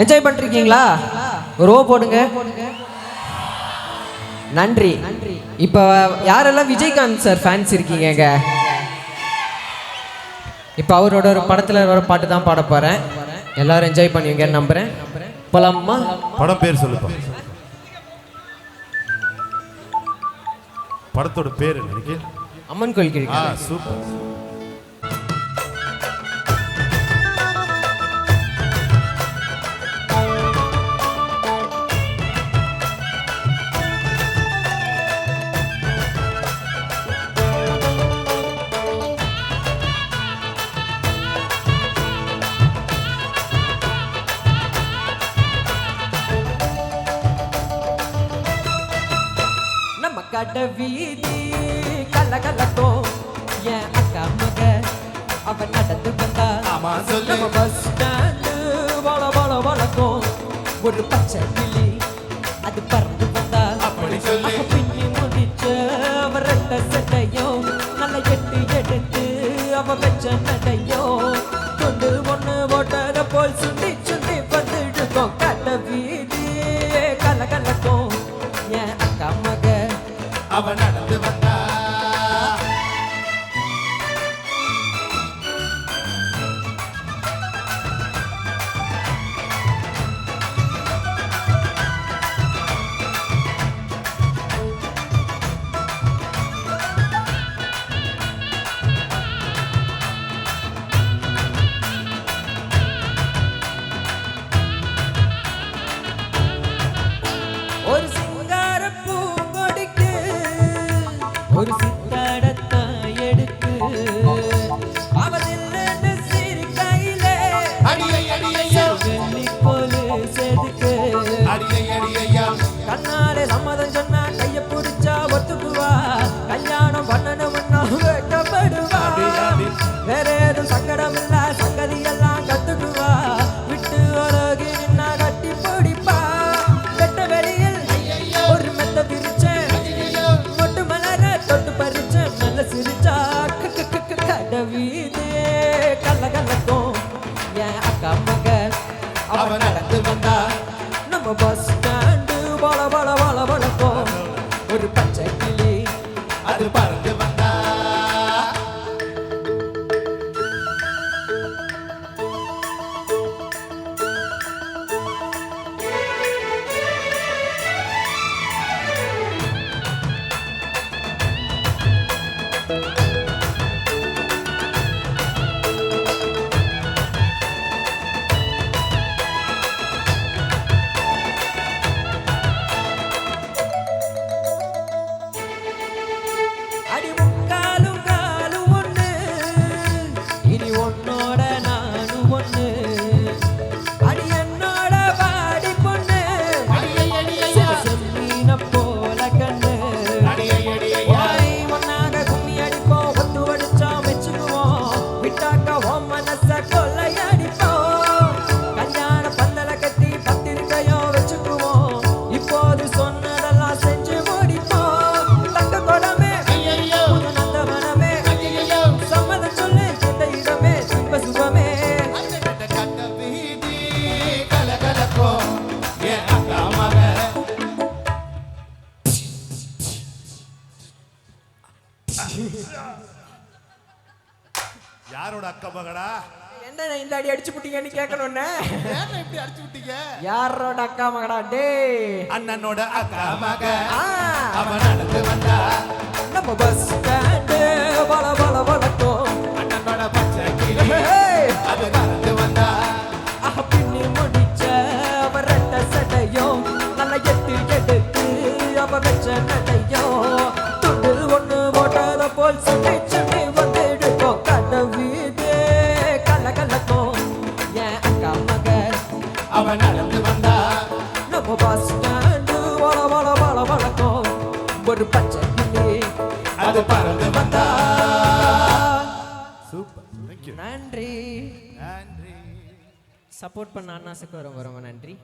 Enjoy பண்ணிருக்கீங்களா? ஒரு ஓ போடுங்க. நன்றி. இப்போ யாரெல்லாம் விஜயகாந்த் சார் ஃபேன்ஸ் இருக்கீங்க? இப்போ அவரோட ஒரு படத்தில் ஒரு பாட்டு தான் பாட போகிறேன். எல்லாரும் என்ஜாய் பண்ணுவீங்கன்னு நம்புகிறேன். போலாமா? படம் பேர் சொல்லுப்பா. படத்தோட பேர் என்ன? அம்மன் கோயில் கிழக்கு. சூப்பர். கட வீதி கல கலக்கும் என் அக்கா மக அவன் நடந்து வந்தா. நம்ம பஸ் ஸ்டாண்டு வள வள வளக்கும் ஒரு பச்சை கிளி அது பறந்து வந்தா. பின்னி முடிச்ச அவ ரெட்ட சட்டையும் நல்ல எட்டு எடுத்து அவ வச்ச நடையும் கொண்டு ஒண்ணு ஓட்டத போல் சுண்டி சுண்டி வந்துடுக்கும். கட வீதி கல கலக்கும் என் அக்கா மக அவன் நடந்து வந்தா. ஒரு சிங்கார பூங்கொடிக்கு ஒரு சித்தாடத்தான் எடுத்து அவதில் சிறு கையிலே வெள்ளி போலு செதுக்கு கண்ணாலே சம்மதம் சொன்னா கைய பிடிச்சா ஒத்துக்குவா. கல்யாணம் பண்ணணும்னா வெட்டப்படுவா. வேற ஏதும் சங்கடம் இல்ல சங்கதி எல்லாம் கத்துக்குவா. விட்டு ஒருகி நின்னா கட்டி பிடிப்பா. வெட்ட வெளியில் ஒரு மெத்த பிரிச்சேன் மொட்டு மலர தொட்டு பறிச்சேன் நல்ல சிரிச்சா. கட வீதே கல்ல கல்லக்கும் என் அக்கா மக அவன் நடந்து வந்தா. நம்ம பஸ் ஸ்டாண்டு வள வள வள வளக்கும் ஒரு பச்சை கிளி அது பறந்து வந்தா. அடி முக்காலும் காலும் ஒண்ணு இனி உன்னோட நானும் ஒண்ணு. அடி என்னோட வாடி பொண்ணு செம்மீன போல கண்ணு. ஒன்னாக கும்மி அடிப்போம் ஒத்து வடிச்சா வச்சுக்குவோம். விட்டாக்க ஓ மனச கொள்ளையடிப்போம். கல்யாண பந்தல கட்டி பத்திரிக்கையோ வச்சுக்குவோம். இப்போது சொன்னதெல்லாம் செஞ்சு முடிப்போம். தங்க குடமே யாரோட அக்கா மகடா? என்ன இந்த அடி அடிச்சு புட்டீங்கன்னு கேட்கணும்னு இப்படி அடிச்சு விட்டீங்க? யாரோட அக்கா மகடா? டே அண்ணனோட அக்கா மக அவன் நடந்து வந்தா. நம்ம பஸ் ஸ்டாண்டு வள வள வளக்கும் அண்ணனோட பச்சை கிளி அது பறந்து வந்தா. பின்னி முடிச்ச அவ ரெட்ட சட்டையும் நல்ல எட்டு எடுத்து அவ வச்ச நடையும் துண்டு ஒண்ணு ஓட்டத போல் சுண்டி சுண்டி வந்துடுக்கும். கட வீதே கல கலக்கும் என் அக்கா மக அவன் நடந்து வந்தா. நம்ம பஸ் ஸ்டாண்டு வள வள வள வளக்கும் ஒரு பச்சை கிளி அது பறந்து வந்தா. சூப்பர். நன்றி. நன்றி. சப்போர்ட் பண்ண அண்ணாசுக்கு ரொம்ப ரொம்ப நன்றி.